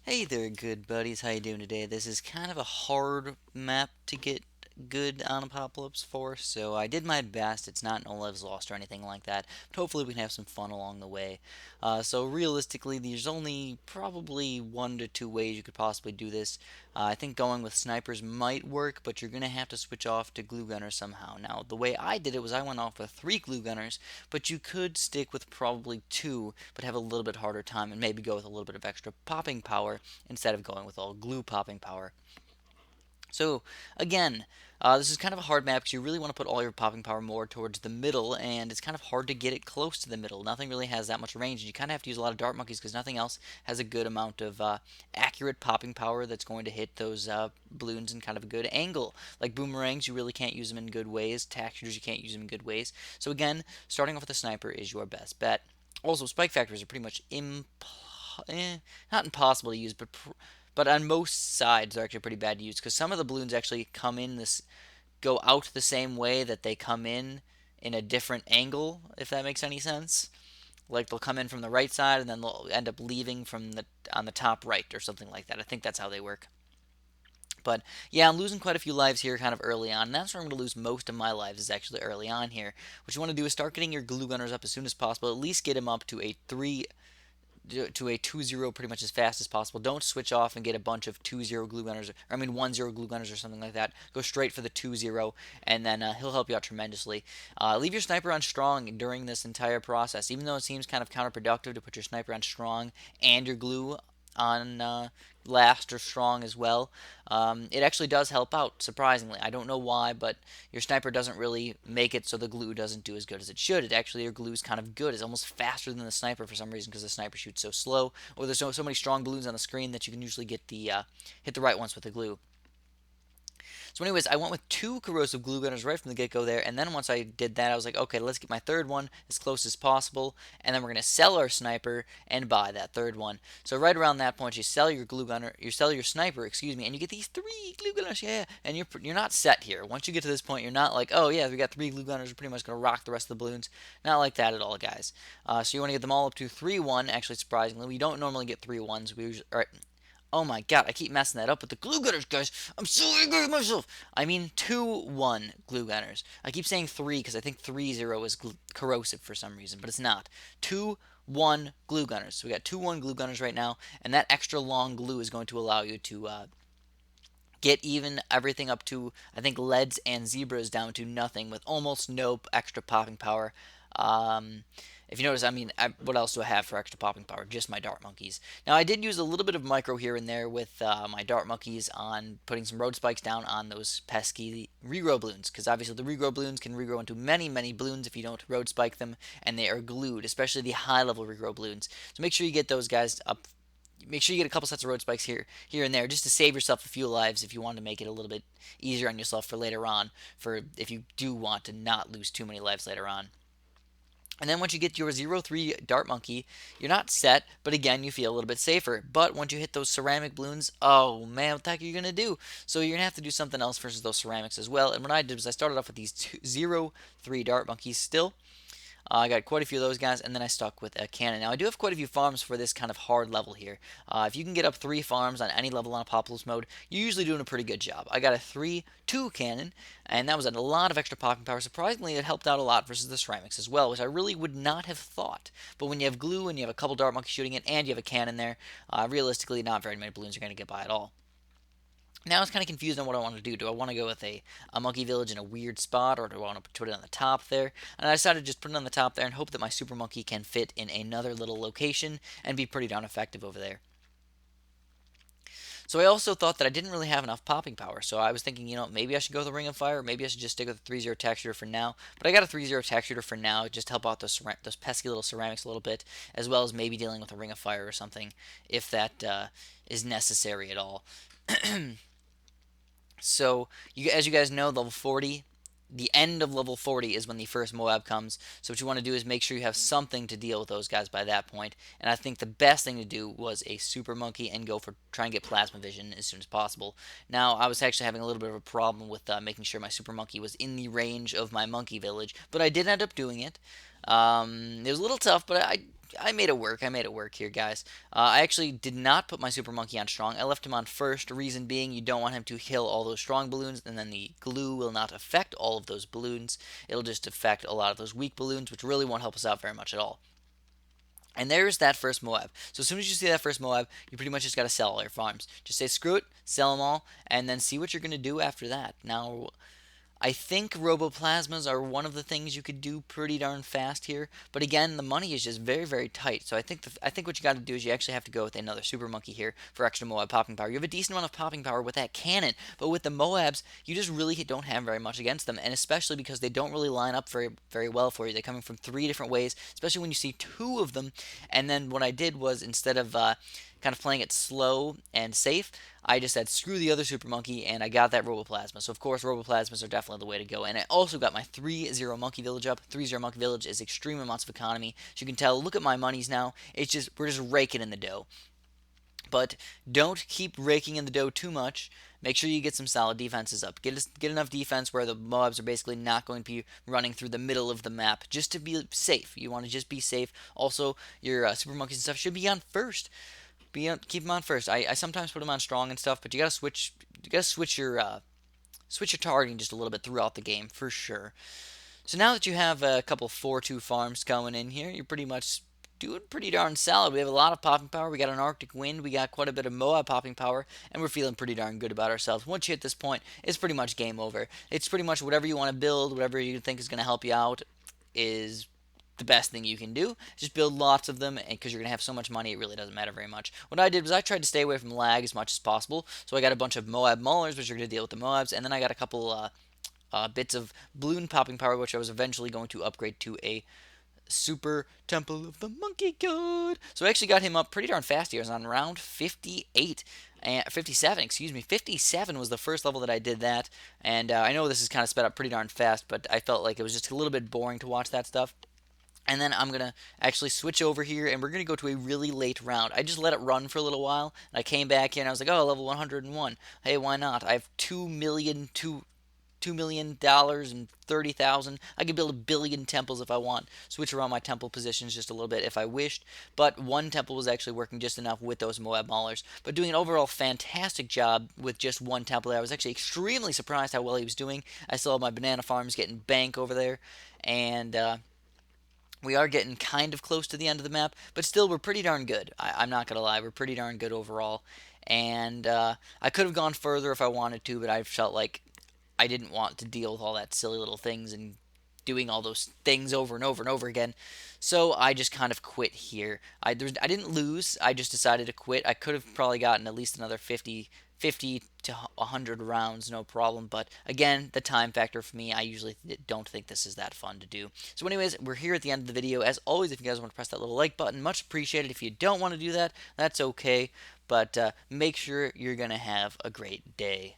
Hey there, good buddies. How you doing today? This is kind of a hard map to get good on Apocalypse for, so I did my best. It's not No Lives Lost or anything like that, but hopefully we can have some fun along the way. So realistically, there's only probably 1 to 2 ways you could possibly do this. I think going with snipers might work, but you're gonna have to switch off to glue gunners somehow. Now, the way I did it was I went off with 3 glue gunners, but you could stick with probably 2, but have a little bit harder time and maybe go with a little bit of extra popping power instead of going with all glue popping power. So again, this is kind of a hard map because you really want to put all your popping power more towards the middle, and it's kind of hard to get it close to the middle. Nothing really has that much range, and you kind of have to use a lot of dart monkeys because nothing else has a good amount of accurate popping power that's going to hit those balloons in kind of a good angle. Like boomerangs, you really can't use them in good ways. Tack shooters, you can't use them in good ways. So again, starting off with a sniper is your best bet. Also, spike factors are pretty much not impossible to use, but on most sides they're actually pretty bad to use because some of the balloons actually go out the same way that they come in a different angle, if that makes any sense. Like they'll come in from the right side and then they'll end up leaving from the on the top right or something like that. I think that's how they work. But yeah, I'm losing quite a few lives here kind of early on. And that's where I'm going to lose most of my lives is actually early on here. What you want to do is start getting your glue gunners up as soon as possible. At least get them up to a 2-0 pretty much as fast as possible. Don't switch off and get a bunch of 2-0 glue gunners, or I mean 1-0 glue gunners or something like that. Go straight for the 2-0, and then he'll help you out tremendously. Leave your sniper on strong during this entire process, even though it seems kind of counterproductive to put your sniper on strong and your glue on last or strong as well. It actually does help out, surprisingly. I don't know why, but your sniper doesn't really make it so the glue doesn't do as good as it should. It actually, your glue is kind of good. It's almost faster than the sniper for some reason because the sniper shoots so slow, or there's so many strong balloons on the screen that you can usually get hit the right ones with the glue. So, anyways, I went with 2 corrosive glue gunners right from the get go there, and then once I did that, I was like, okay, let's get my third one as close as possible, and then we're gonna sell our sniper and buy that third one. So right around that point, you sell your sniper, excuse me, and you get these 3 glue gunners, yeah, and you're not set here. Once you get to this point, you're not like, oh yeah, we got 3 glue gunners, we're pretty much gonna rock the rest of the balloons. Not like that at all, guys. So you want to get them all up to 3-1. Actually, surprisingly, we don't normally get 3-1s. We usually, all right, oh my god, I keep messing that up with the glue gunners, guys. I'm so angry at myself. I mean 2-1 glue gunners. I keep saying 3 because I think 3-0 is corrosive for some reason, but it's not. 2-1 glue gunners. So we got 2-1 glue gunners right now, and that extra long glue is going to allow you to get even everything up to, I think, leads and zebras down to nothing with almost no extra popping power. Um, if you notice, I mean, what else do I have for extra popping power? Just my dart monkeys. Now, I did use a little bit of micro here and there with my dart monkeys on putting some road spikes down on those pesky regrow balloons, because obviously the regrow balloons can regrow into many, many balloons if you don't road spike them, and they are glued, especially the high level regrow balloons. So make sure you get those guys up. Make sure you get a couple sets of road spikes here and there, just to save yourself a few lives if you want to make it a little bit easier on yourself for later on, for if you do want to not lose too many lives later on. And then once you get your 0-3 Dart Monkey, you're not set, but again, you feel a little bit safer. But once you hit those ceramic balloons, oh man, what the heck are you going to do? So you're going to have to do something else versus those ceramics as well. And what I did was I started off with these 0-3 Dart Monkeys still. I got quite a few of those guys, and then I stuck with a cannon. Now, I do have quite a few farms for this kind of hard level here. If you can get up 3 farms on any level on Apocalypse mode, you're usually doing a pretty good job. I got a 3-2 cannon, and that was a lot of extra popping power. Surprisingly, it helped out a lot versus the ceramics as well, which I really would not have thought. But when you have glue and you have a couple dart monkeys shooting it, and you have a cannon there, realistically, not very many balloons are going to get by at all. Now I was kind of confused on what I want to do. Do I want to go with a monkey village in a weird spot, or do I want to put it on the top there? And I decided to just put it on the top there and hope that my super monkey can fit in another little location and be pretty darn effective over there. So I also thought that I didn't really have enough popping power. So I was thinking, maybe I should go with the Ring of Fire, or maybe I should just stick with the 3-0 tack shooter for now. But I got a 3-0 tack shooter for now, just to help out those pesky little ceramics a little bit, as well as maybe dealing with a Ring of Fire or something, if that is necessary at all. So, as you guys know, level 40, the end of level 40 is when the first MOAB comes. So what you want to do is make sure you have something to deal with those guys by that point. And I think the best thing to do was a super monkey and go for try and get plasma vision as soon as possible. Now, I was actually having a little bit of a problem with making sure my super monkey was in the range of my monkey village, but I did end up doing it. It was a little tough, but I made it work. I made it work here, guys. I actually did not put my Super Monkey on strong. I left him on first. Reason being, you don't want him to kill all those strong balloons, and then the glue will not affect all of those balloons. It'll just affect a lot of those weak balloons, which really won't help us out very much at all. And there's that first MOAB. So as soon as you see that first MOAB, you pretty much just got to sell all your farms. Just say screw it, sell them all, and then see what you're going to do after that. Now, I think roboplasmas are one of the things you could do pretty darn fast here, but again, the money is just very, very tight. So I think what you got to do is you actually have to go with another super monkey here for extra MOAB popping power. You have a decent amount of popping power with that cannon, but with the MOABs, you just really don't have very much against them, and especially because they don't really line up very, very well for you. They're coming from 3 different ways, especially when you see 2 of them. And then what I did was instead of kind of playing it slow and safe, I just said screw the other Super Monkey, and I got that Roboplasma. So of course Roboplasmas are definitely the way to go. And I also got my 3-0 Monkey Village up. 3-0 Monkey Village is extreme amounts of economy. So you can tell, look at my monies now. We're just raking in the dough. But don't keep raking in the dough too much. Make sure you get some solid defenses up. Get enough defense where the MOABs are basically not going to be running through the middle of the map, just to be safe. You want to just be safe. Also, your Super Monkeys and stuff should be on first. Keep them on first. I sometimes put them on strong and stuff, but you gotta switch. You gotta switch your targeting just a little bit throughout the game for sure. So now that you have a couple 4-2 farms going in here, you're pretty much doing pretty darn solid. We have a lot of popping power. We got an Arctic wind. We got quite a bit of MOAB popping power, and we're feeling pretty darn good about ourselves. Once you hit this point, it's pretty much game over. It's pretty much whatever you want to build, whatever you think is going to help you out, is the best thing you can do. Just build lots of them, and because you're going to have so much money, it really doesn't matter very much. What I did was I tried to stay away from lag as much as possible. So I got a bunch of MOAB Maulers, which are going to deal with the MOABs, and then I got a couple bits of balloon popping power, which I was eventually going to upgrade to a Super Temple of the Monkey God. So I actually got him up pretty darn fast here. I was on round 58. 57, excuse me. 57 was the first level that I did that. And I know this is kind of sped up pretty darn fast, but I felt like it was just a little bit boring to watch that stuff. And then I'm going to actually switch over here, and we're going to go to a really late round. I just let it run for a little while, and I came back here, and I was like, oh, level 101. Hey, why not? I have $2 million and 30,000. I could build 1 billion temples if I want. Switch around my temple positions just a little bit if I wished. But one temple was actually working just enough with those MOAB Maulers. But doing an overall fantastic job with just one temple there. I was actually extremely surprised how well he was doing. I still have my banana farms getting bank over there. And we are getting kind of close to the end of the map, but still we're pretty darn good. I'm not going to lie, we're pretty darn good overall. And I could have gone further if I wanted to, but I felt like I didn't want to deal with all that silly little things and doing all those things over and over and over again. So I just kind of quit here. I didn't lose. I just decided to quit. I could have probably gotten at least another 50 to 100 rounds, no problem. But again, the time factor for me, I usually don't think this is that fun to do. So anyways, we're here at the end of the video. As always, if you guys want to press that little like button, much appreciated. If you don't want to do that, that's okay. But make sure you're going to have a great day.